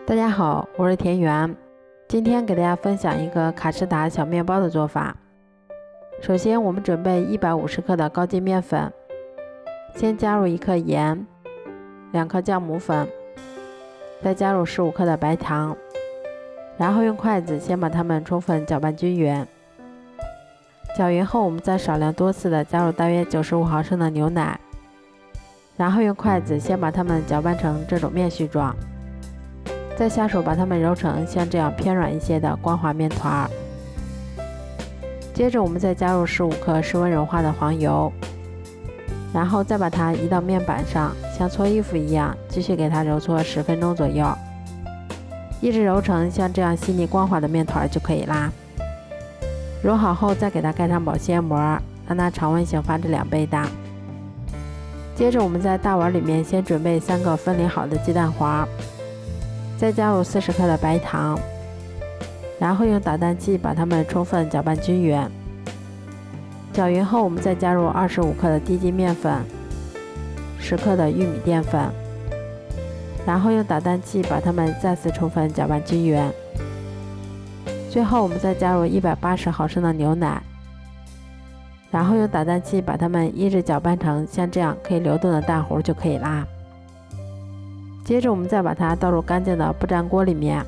大家好，我是田园。今天给大家分享一个卡士达小面包的做法。首先我们准备150克的高筋面粉，先加入1克盐，2克酵母粉，再加入15克的白糖，然后用筷子先把它们充分搅拌均匀。搅匀后，我们再少量多次的加入大约95毫升的牛奶，然后用筷子先把它们搅拌成这种面絮状，再下手把它们揉成像这样偏软一些的光滑面团。接着我们再加入15克室温融化的黄油，然后再把它移到面板上，像搓衣服一样继续给它揉搓10分钟左右，一直揉成像这样细腻光滑的面团就可以啦。揉好后再给它盖上保鲜膜，让它常温型发至2倍大。接着我们在大碗里面先准备3个分离好的鸡蛋黄，再加入40克的白糖，然后用打蛋器把它们充分搅拌均匀。搅匀后，我们再加入25克的低筋面粉，10克的玉米淀粉，然后用打蛋器把它们再次充分搅拌均匀。最后我们再加入180毫升的牛奶，然后用打蛋器把它们一直搅拌成像这样可以流动的蛋糊就可以啦。接着我们再把它倒入干净的不粘锅里面，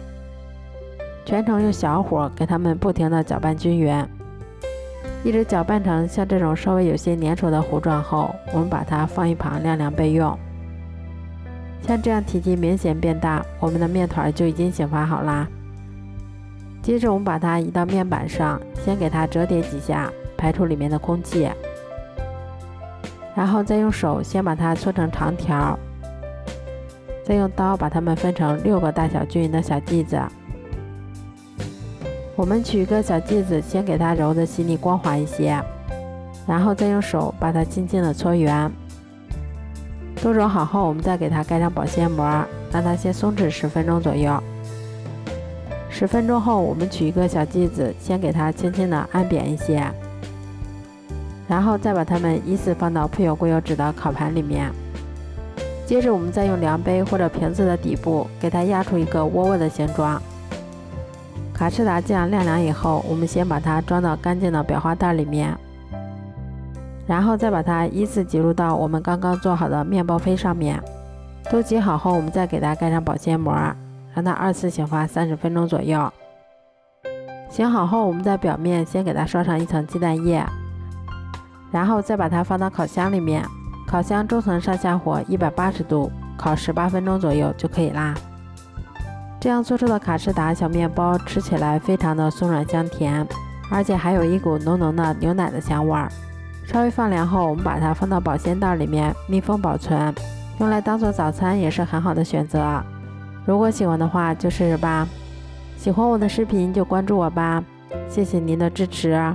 全程用小火给它们不停地搅拌均匀，一直搅拌成像这种稍微有些粘稠的糊状后，我们把它放一旁晾凉备用。像这样体积明显变大，我们的面团就已经醒发好啦。接着我们把它移到面板上，先给它折叠几下，排出里面的空气，然后再用手先把它搓成长条，再用刀把它们分成6个大小均匀的小剂子。我们取一个小剂子，先给它揉得细腻光滑一些，然后再用手把它轻轻的搓圆。都揉好后，我们再给它盖上保鲜膜，让它先松弛10分钟左右。10分钟后，我们取一个小剂子，先给它轻轻的按扁一些，然后再把它们依次放到铺有过油纸的烤盘里面。接着我们再用量杯或者瓶子的底部给它压出一个窝窝的形状。卡士达酱晾凉以后，我们先把它装到干净的裱花袋里面，然后再把它依次挤入到我们刚刚做好的面包胚上面。都挤好后，我们再给它盖上保鲜膜，让它2次醒发30分钟左右。醒好后，我们在表面先给它刷上一层鸡蛋液，然后再把它放到烤箱里面。烤箱中层上下火180度，烤18分钟左右就可以啦。这样做出的卡士达小面包吃起来非常的松软香甜，而且还有一股浓浓的牛奶的香味儿。稍微放凉后，我们把它放到保鲜袋里面密封保存，用来当做早餐也是很好的选择。如果喜欢的话就试试吧。喜欢我的视频就关注我吧，谢谢您的支持。